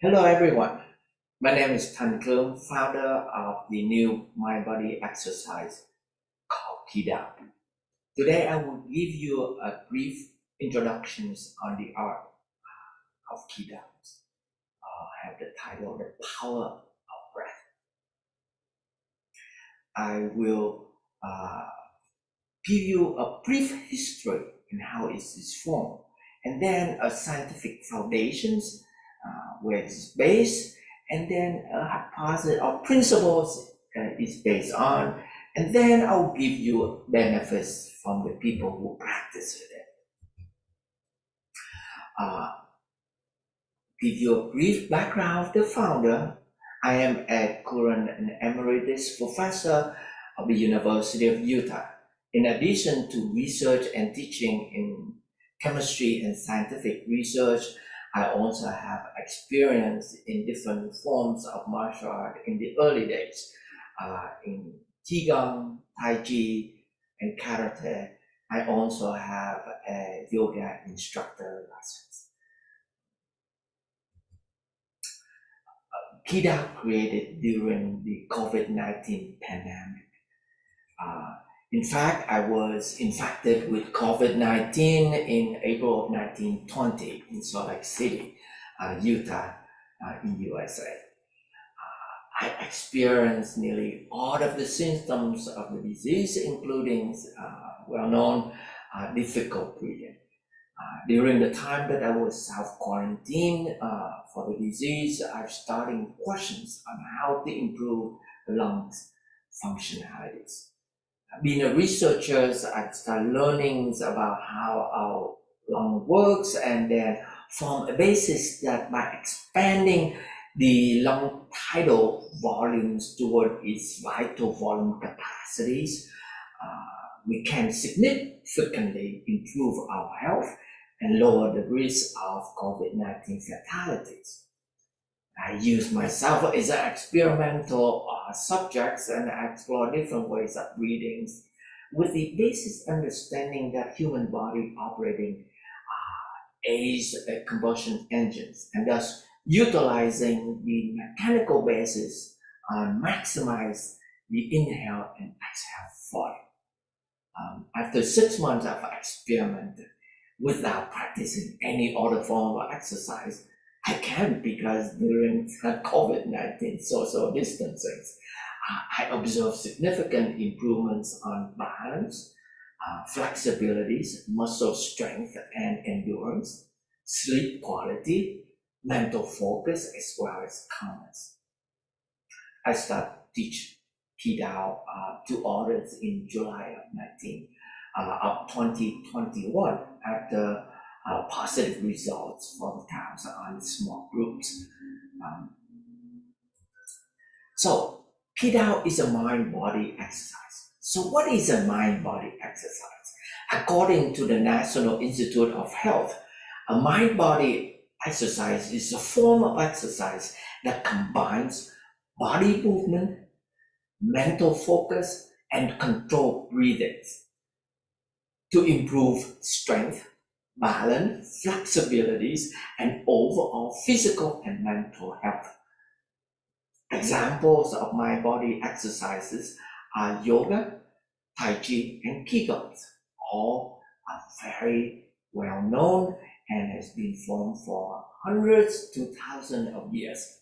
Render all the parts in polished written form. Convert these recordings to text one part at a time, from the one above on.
Hello everyone, my name is Tan Keung, founder of the new mind body exercise called KiDao. Today I will give you a brief introduction on the art of KiDao. I have the title The Power of Breath. I will give you a brief history and how it is formed, and then a scientific foundations where it's based, and then a hypothesis or principles it's based on, and then I'll give you benefits from the people who practice it. Give you a brief background of the founder. I am a current and emeritus professor of the University of Utah. In addition to research and teaching in chemistry and scientific research, I also have experience in different forms of martial art in the early days, in Qigong, Tai Chi, and Karate. I also have a yoga instructor license. KiDao created during the COVID-19 pandemic. In fact, I was infected with COVID-19 in April of 1920 in Salt Lake City, Utah, in USA. I experienced nearly all of the symptoms of the disease, including well-known difficult breathing. During the time that I was self-quarantined for the disease, I started questions on how to improve lungs functionalities. Being a researcher, I started learning about how our lung works, and then from a basis that by expanding the lung tidal volumes toward its vital volume capacities, we can significantly improve our health and lower the risk of COVID-19 fatalities. I use myself as an experimental subject and explore different ways of breathing with the basic understanding that human body operating as combustion engines, and thus utilizing the mechanical basis maximize the inhale and exhale flow. After 6 months of experiment without practicing any other form of exercise, I can't, because during COVID-19 social distancing, I observed significant improvements on balance, flexibilities, muscle strength and endurance, sleep quality, mental focus, as well as calmness. I started teaching KiDao to others in July of 2021 after positive results from times on small groups. So KiDao is a mind-body exercise. So what is a mind-body exercise? According to the National Institute of Health, a mind-body exercise is a form of exercise that combines body movement, mental focus, and controlled breathing to improve strength, balance, flexibilities, and overall physical and mental health. Examples of mind body exercises are yoga, Tai Chi, and Qigong. All are very well known and has been formed for hundreds to thousands of years.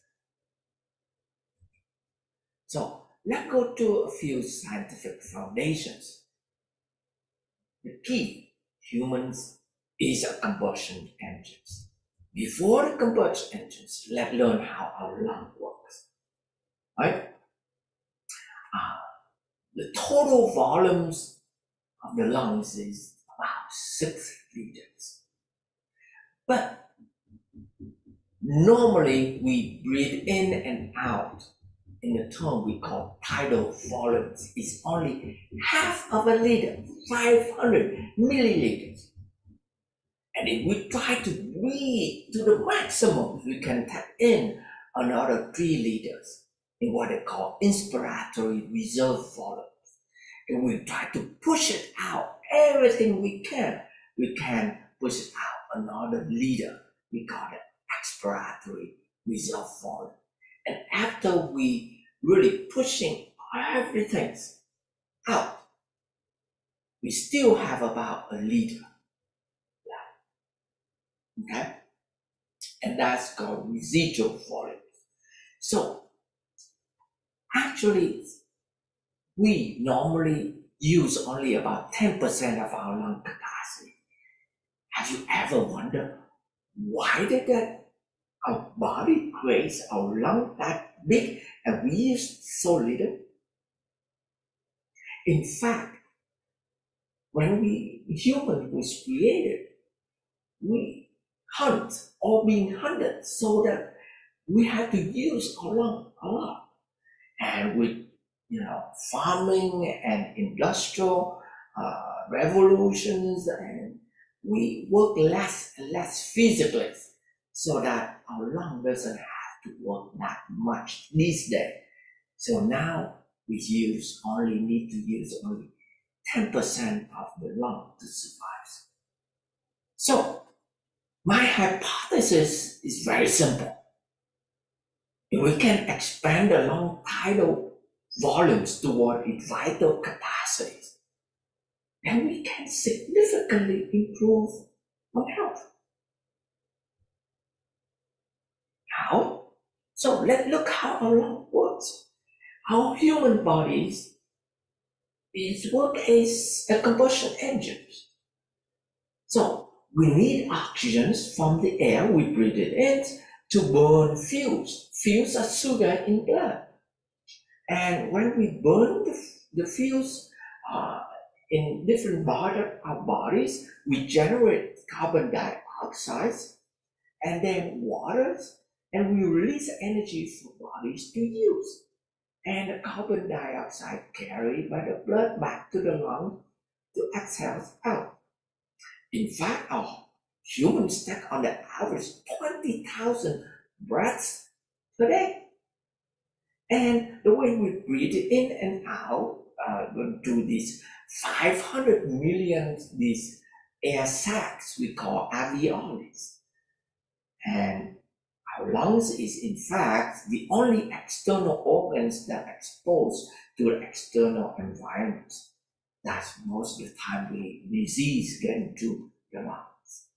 So let's go to a few scientific foundations. The key, humans, is a combustion engines. Before the combustion engines, let's learn how our lung works. Right? The total volumes of the lungs is about 6 liters. But normally we breathe in and out in the term we call tidal volumes. It's only half of a liter, 500 milliliters. And if we try to breathe to the maximum, we can tap in another 3 liters in what they call inspiratory reserve volumes. And we try to push it out everything we can push it out another liter. We call it expiratory without falling. And after we really pushing everything out, we still have about a liter left. Okay? And that's called residual volume. So actually, we normally use only about 10% of our lung capacity. Have you ever wondered why did that our body creates our lung that big and we use so little? In fact, when human was created, we hunt or being hunted so that we had to use our lung a lot. And with farming and industrial revolutions, and we work less and less physically so that our lung doesn't have to work that much these days. So now we need to use only 10% of the lung to survive. So my hypothesis is very simple. If we can expand the lung tidal volumes toward its vital capacities, then we can significantly improve our health. How? So let's look how our lung works. Our human bodies work as a combustion engine. So we need oxygen from the air we breathe it in to burn fuels. Fuels are sugar in blood. And when we burn the fuels in different parts of our bodies, we generate carbon dioxide and then water, and we release energy for bodies to use. And the carbon dioxide carried by the blood back to the lung to exhale out. In fact, our humans take on the average 20,000 breaths per day. And the way we breathe in and out through these 500 million these air sacs we call alveoli. And our lungs is in fact the only external organs that are exposed to the external environment. That's most of the time the disease get into the lungs.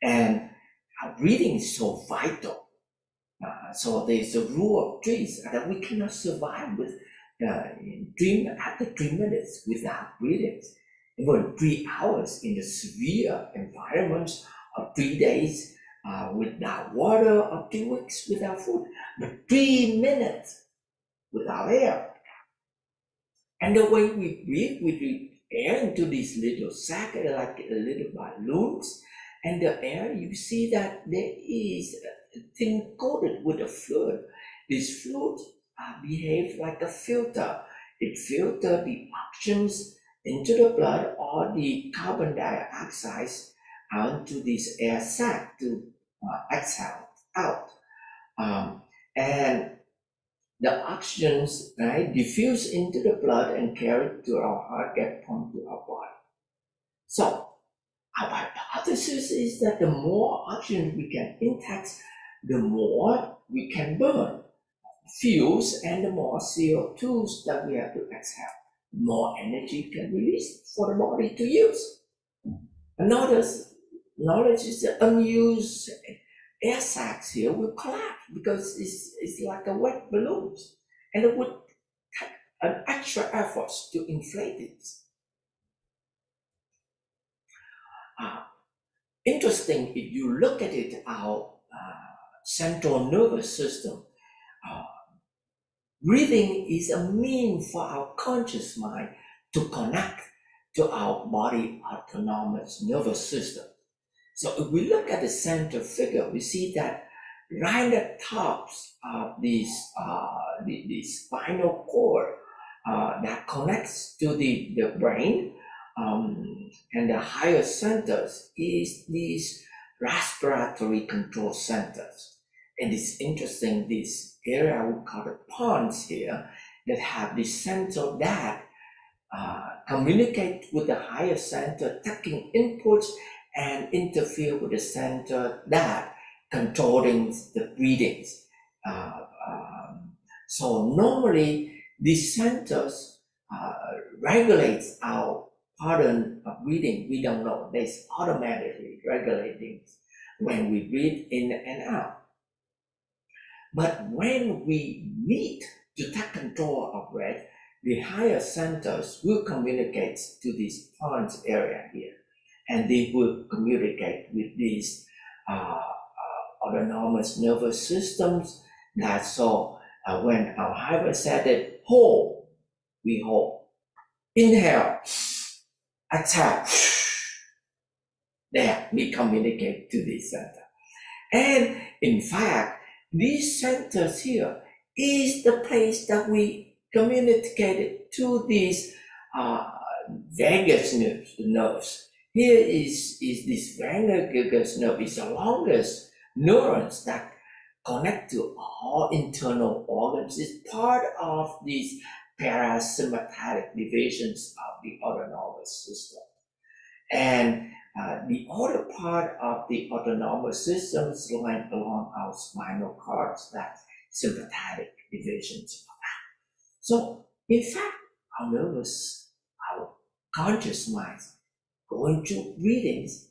And our breathing is so vital. So there's a rule of threes that we cannot survive with after 3 minutes without breathing. Even 3 hours in the severe environments, or 3 days without water, or 2 weeks without food, but 3 minutes without air. And the way we breathe air into these little sacs like little balloons, and the air, you see that there is a thing coated with a fluid. This fluid behaves like a filter. It filters the oxygens into the blood or the carbon dioxide onto this air sac to exhale out. And the oxygens diffuse into the blood and carried to our heart, get pumped to our body. So our hypothesis is that the more oxygen we can intake, the more we can burn fuels, and the more CO2s that we have to exhale, more energy can release for the body to use. Another knowledge is the unused air sacs here will collapse because it's like a wet balloon, and it would take an extra effort to inflate it. Interesting, if you look at it, our central nervous system, breathing is a means for our conscious mind to connect to our body autonomous nervous system. So if we look at the center figure, we see that right at the tops of the spinal cord that connects to the brain, and the higher centers is these respiratory control centers. And it's interesting, this area we call the pons here, that have the center that communicate with the higher center, taking inputs and interfere with the center that controlling the breathings. So normally these centers regulates our pattern of breathing. We don't know. It's automatically regulating when we breathe in and out. But when we need to take control of breath, the higher centers will communicate to this point area here, and they will communicate with these autonomous nervous systems. That so when our hypersensitive hold, we hold, inhale, exhale, there we communicate to this center. And in fact, these centers here is the place that we communicated to these vagus nerves, the nerves. Here is this vagus nerve is the longest neurons that connect to all internal organs. It's part of these parasympathetic divisions of the autonomic system. And the other part of the autonomic systems line along our spinal cords, that sympathetic divisions of that. So, in fact, our conscious minds going through breathings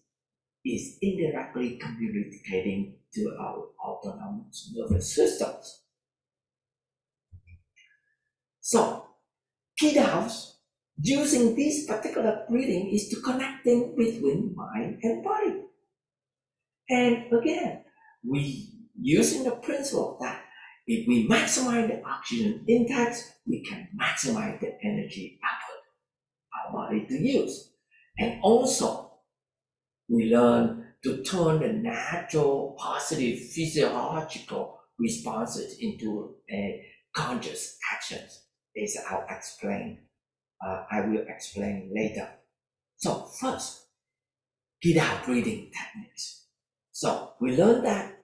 is indirectly communicating to our autonomous nervous systems. So, KiDao's using this particular breathing is to connecting between mind and body. And again, we using the principle that if we maximize the oxygen intake, we can maximize the energy output our body to use. And also, we learn to turn the natural positive physiological responses into a conscious actions. As I'll explain. I will explain later. So first, KiDao breathing techniques. So we learned that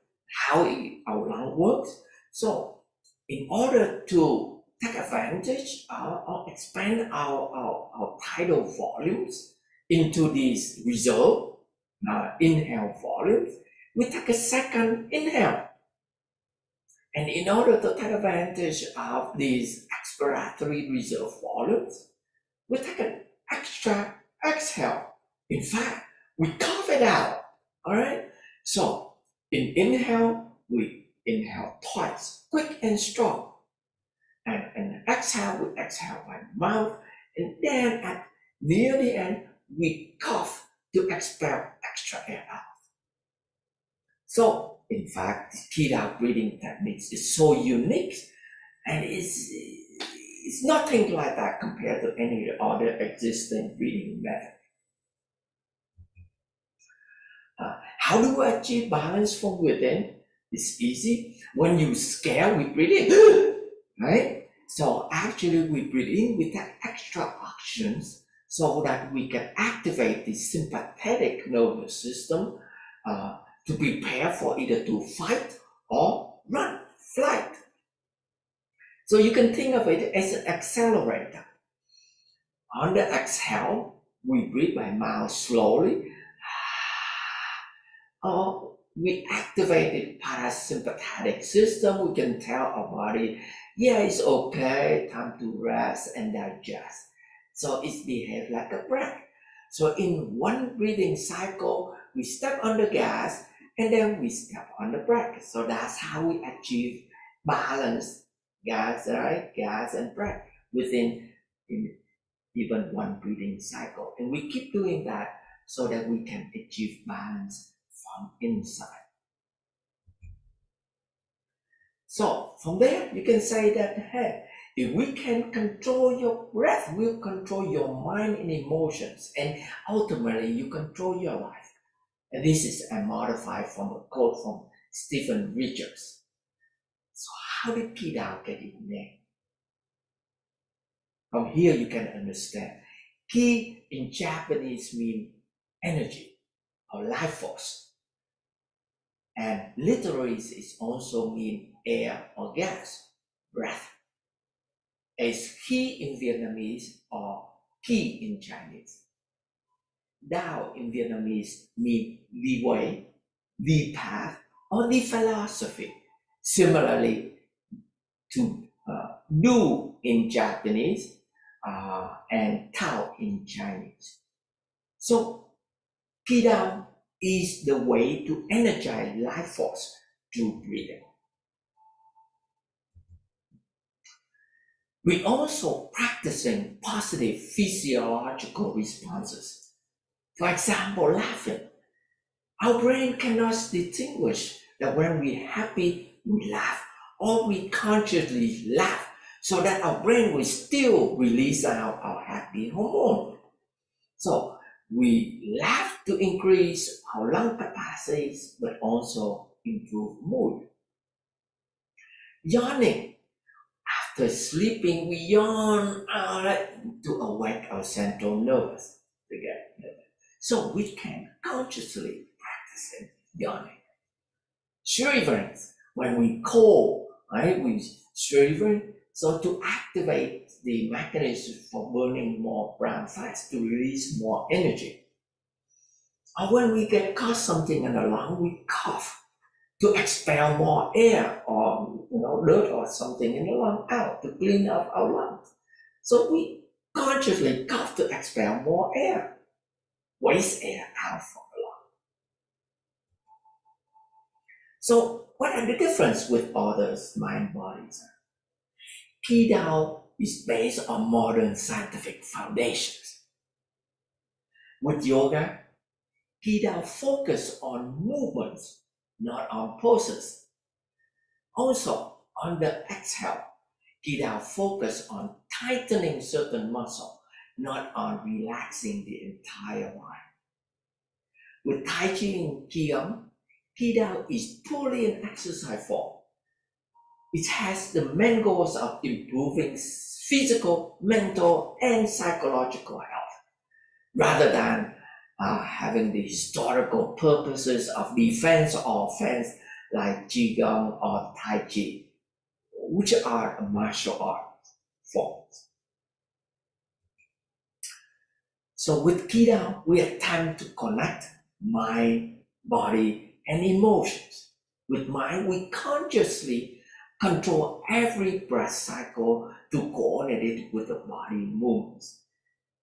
how our lung works. So in order to take advantage or expand our tidal volumes into these reserve inhale volumes, we take a second inhale. And in order to take advantage of these expiratory reserve volumes, we take an extra exhale. In fact, we cough it out. All right. So in inhale, we inhale twice, quick and strong. And exhale, we exhale by mouth. And then at near the end, we cough to expel extra air out. So in fact, KiDao breathing techniques is so unique, and it's nothing like that compared to any other existing breathing method. How do we achieve balance from within? It's easy. When you scare, we breathe in, right? So actually we breathe in with that extra oxygens so that we can activate the sympathetic nervous system to prepare for either to fight or run, flight. So you can think of it as an accelerator. On the exhale, we breathe by mouth slowly. Or we activate the parasympathetic system. We can tell our body, yeah, it's okay, time to rest and digest. So it behaves like a break. So in one breathing cycle, we step on the gas and then we step on the brake. So that's how we achieve balance, gas, right? Gas and brake within even one breathing cycle. And we keep doing that so that we can achieve balance from inside. So from there, you can say that, hey, if we can control your breath, we'll control your mind and emotions, and ultimately you control your life. And this is a modified from a quote from Stephen Richards. So how did KiDao get its name? From here you can understand. Ki in Japanese means energy or life force. And literally it also means air or gas, breath. As Ki in Vietnamese or Ki in Chinese. Dao in Vietnamese means the way, the path, or the philosophy, similarly to do in Japanese and Tao in Chinese. So KiDao is the way to energize life force through breathing. We also practicing positive physiological responses. For example, laughing. Our brain cannot distinguish that when we're happy, we laugh, or we consciously laugh, so that our brain will still release out our happy hormone. So we laugh to increase our lung capacities, but also improve mood. Yawning. After sleeping, we yawn to awake our central nervous again. So we can consciously practice yawning. Shivering, when we cold, right? We shivering, so to activate the mechanism for burning more brown fats to release more energy. Or when we get caught something in the lung, we cough to expel more air or dirt or something in the lung out to clean up our lungs. So we consciously cough to expel more air, waste air out from the lung. So what are the difference with others' mind bodies? KiDao is based on modern scientific foundations. With yoga, KiDao focus on movements, not on poses. Also, on the exhale, KiDao focus on tightening certain muscle, not on relaxing the entire body. With Tai Chi and Qigong, KiDao is purely an exercise form. It has the main goals of improving physical, mental, and psychological health, rather than having the historical purposes of defense or offense like Qigong or Tai Chi, which are martial art forms. So with KiDao, we attempt to connect mind, body, and emotions. With mind, we consciously control every breath cycle to coordinate it with the body movements.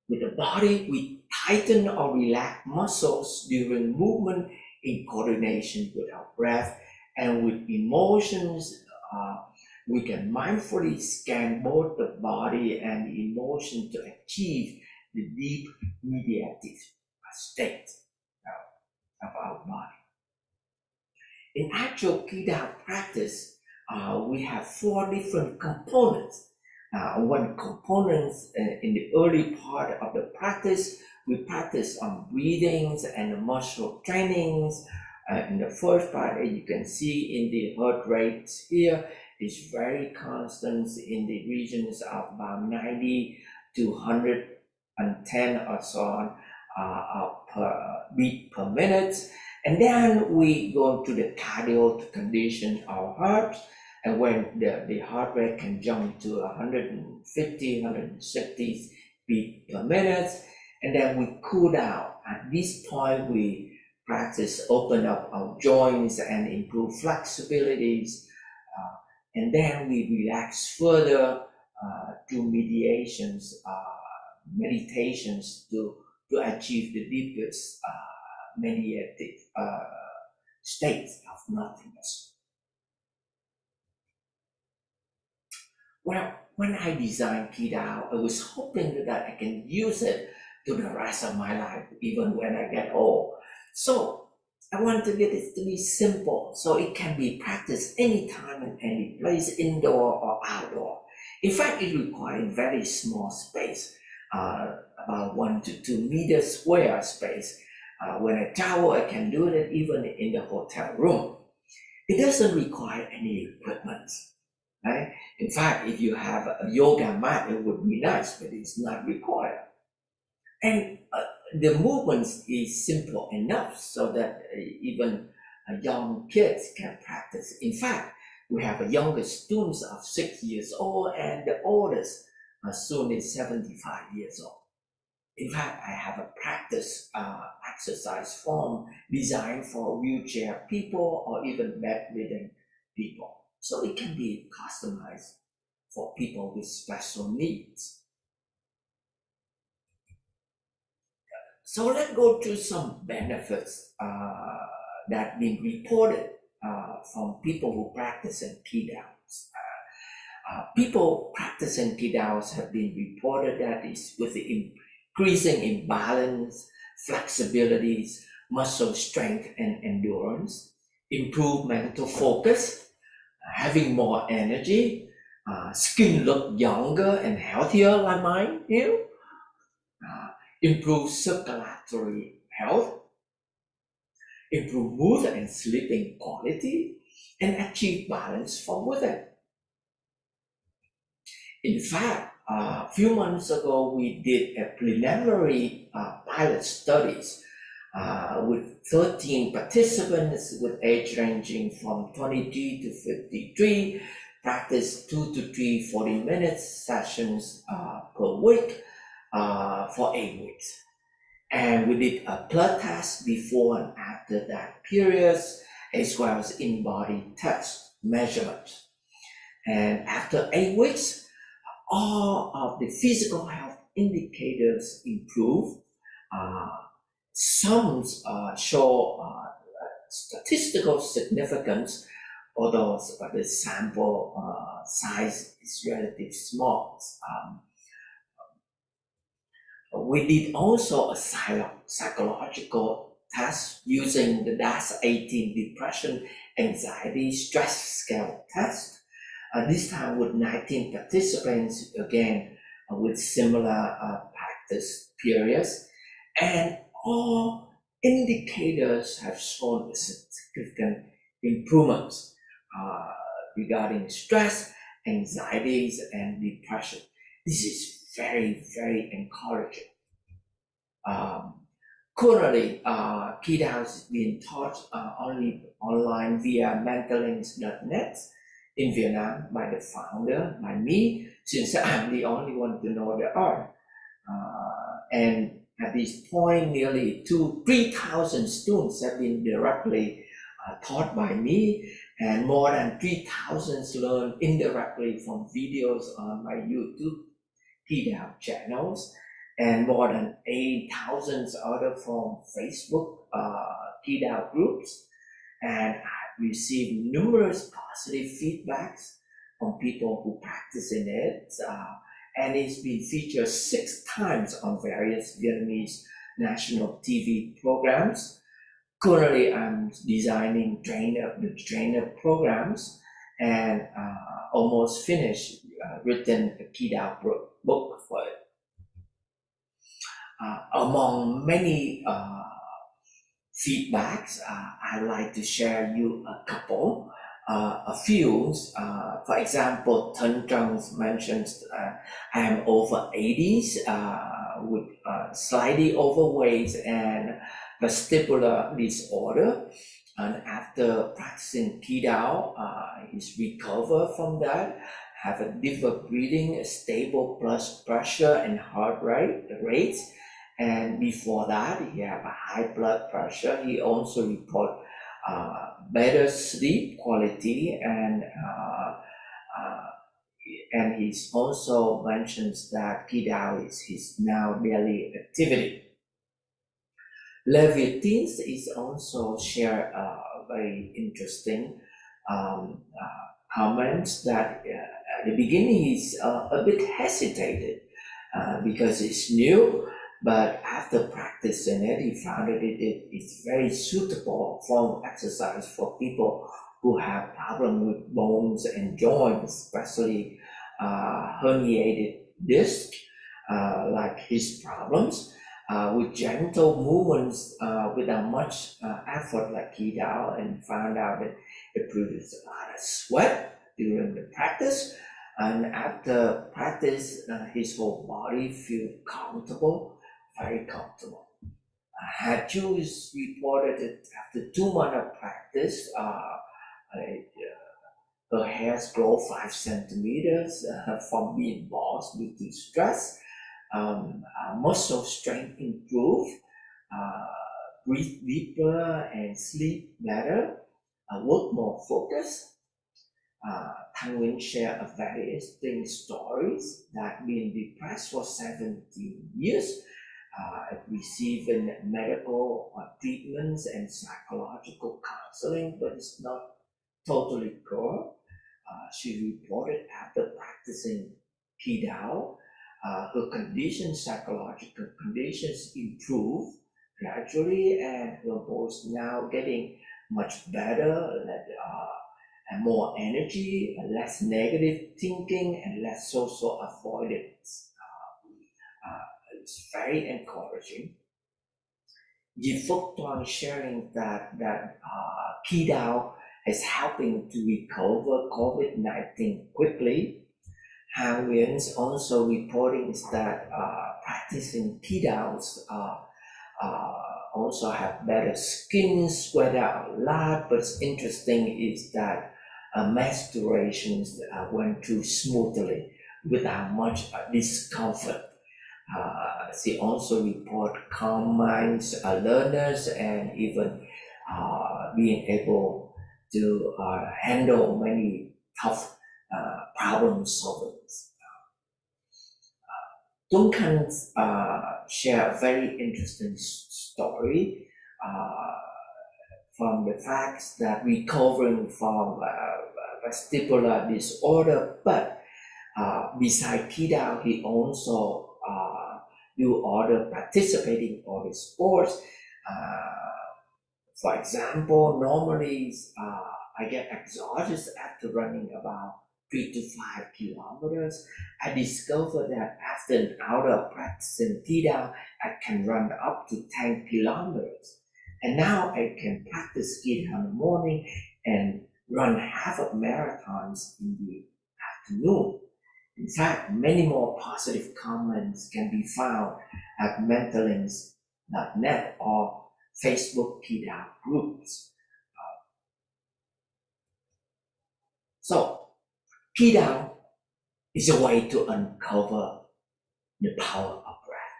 With the body, we tighten or relax muscles during movement in coordination with our breath. And with emotions, we can mindfully scan both the body and the emotion to achieve the deep meditative state of our body. In actual KiDao practice, we have 4 different components. One component in the early part of the practice, we practice on breathings and muscle trainings. In the first part, you can see in the heart rate here is very constant in the regions of about 90 to 110 or so on per beat per minute. And then we go to the cardio to condition our heart. And when the heart rate can jump to 150, 160 beats per minute, and then we cool down. At this point, we practice open up our joints and improve flexibilities. And then we relax further through meditations to achieve the deepest meditative states of nothingness. Well, when I designed KiDao, I was hoping that I can use it to the rest of my life, even when I get old. So I want to get it to be simple, so it can be practiced anytime and any place, indoor or outdoor. In fact, it requires very small space, about 1 to 2 meters square space. When I travel, I can do it even in the hotel room. It doesn't require any equipment. Right? In fact, if you have a yoga mat, it would be nice, but it's not required. And the movements is simple enough so that even young kids can practice. In fact, we have a youngest students of 6 years old, and the oldest soon is 75 years old. In fact, I have a practice exercise form designed for wheelchair people or even bedridden people. So it can be customized for people with special needs. So let's go through some benefits that have been reported from people who practice in KiDao. People practicing KiDao have been reported that is with the increasing in balance, flexibilities, muscle strength and endurance, improved mental focus, having more energy, skin look younger and healthier like mine, improve circulatory health, improve mood and sleeping quality, and achieve balance from within. In fact, a few months ago, we did a preliminary pilot studies with 13 participants with age ranging from 23 to 53, practice 2 to 3 40-minute sessions per week for 8 weeks. And we did a blood test before and after that period, as well as in-body test measurements. And after 8 weeks, all of the physical health indicators improve. Some show statistical significance, although the sample size is relatively small. We did also a psychological test using the DAS-18 depression, anxiety, stress scale test. This time with 19 participants, again with similar practice periods, and all indicators have shown significant improvements regarding stress, anxieties, and depression. This is very, very encouraging. Currently, KiDao is being taught only online via mentallinks.net in Vietnam by the founder, by me, since I'm the only one to know the art. And at this point, nearly 3,000 students have been directly taught by me, and more than 3,000 learned indirectly from videos on my YouTube KiDao channels, and more than 8,000 other from Facebook KiDao groups. And I've received numerous positive feedbacks from people who practice in it, and it's been featured 6 times on various Vietnamese national TV programs. Currently, I'm designing the trainer programs, and almost finished written a KiDao book for it. Among many feedbacks, I'd like to share you a couple. A few, for example, Tân Trung mentions I am over 80s with slightly overweight and vestibular disorder. And after practicing KiDao, he's recovered from that, have a deeper breathing, a stable blood pressure and heart rate. And before that, he have a high blood pressure. He also report better sleep quality, and he also mentions that KiDao is his now daily activity. Levitins is also share very interesting comments that at the beginning he's a bit hesitated because it's new. But after practicing it, he found that it's very suitable form of exercise for people who have problems with bones and joints, especially herniated disc, like his problems. With gentle movements, without much effort like KiDao, and found out that it produces a lot of sweat during the practice. And after practice, his whole body feels comfortable. Very comfortable. Haju is reported that after 2 months of practice, her hairs grow 5 centimeters from being bald due to stress. muscle strength improve, breathe deeper and sleep better, work more focused. Thanh Nguyen share a very interesting stories that been depressed for 17 years, receiving medical treatments and psychological counseling, but it's not totally cured. She reported after practicing KiDao, her conditions, psychological conditions improve gradually, and her voice now getting much better, and more energy, less negative thinking, and less social avoidance. It's very encouraging. Yi Phúc Toan sharing that KiDao is helping to recover COVID-19 quickly. Han Nguyen's also reporting that practicing KiDaos also have better skin, sweat out a lot. But it's interesting is that menstruations went through smoothly without much discomfort. She also report calm minds, learners, and even being able to handle many tough problem solving. Tung Kan share a very interesting story from the facts that recovering from vestibular disorder, but beside KiDao, he also do other participating other sports. For example, normally I get exhausted after running about 3 to 5 kilometers. I discovered that after an hour of practicing KiDao, I can run up to 10 kilometers. And now I can practice KiDao in the morning and run half of marathons in the afternoon. In fact, many more positive comments can be found at mentalings.net or Facebook KiDao groups. So, KiDao is a way to uncover the power of breath.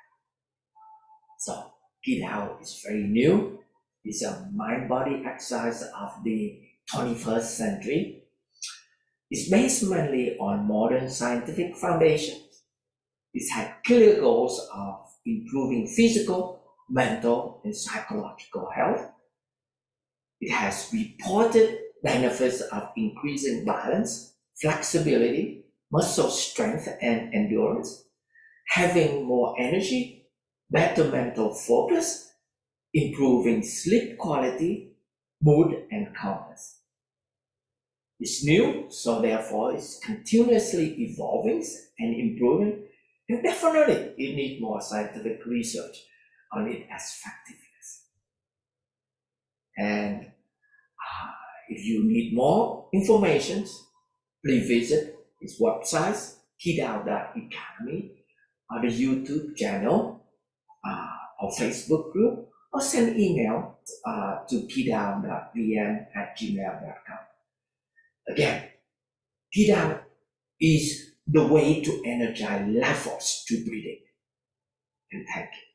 So, KiDao is very new. It's a mind-body exercise of the 21st century. It's based mainly on modern scientific foundations. It's had clear goals of improving physical, mental, and psychological health. It has reported benefits of increasing balance, flexibility, muscle strength, and endurance, having more energy, better mental focus, improving sleep quality, mood, and calmness. It's new, so therefore it's continuously evolving and improving, and definitely it needs more scientific research on its effectiveness. And if you need more information, please visit his website, KiDao.academy, or the YouTube channel, or Facebook group, or send email to kidao.vm@gmail.com. Again, KiDao is the way to energize life force to breathing. And thank you.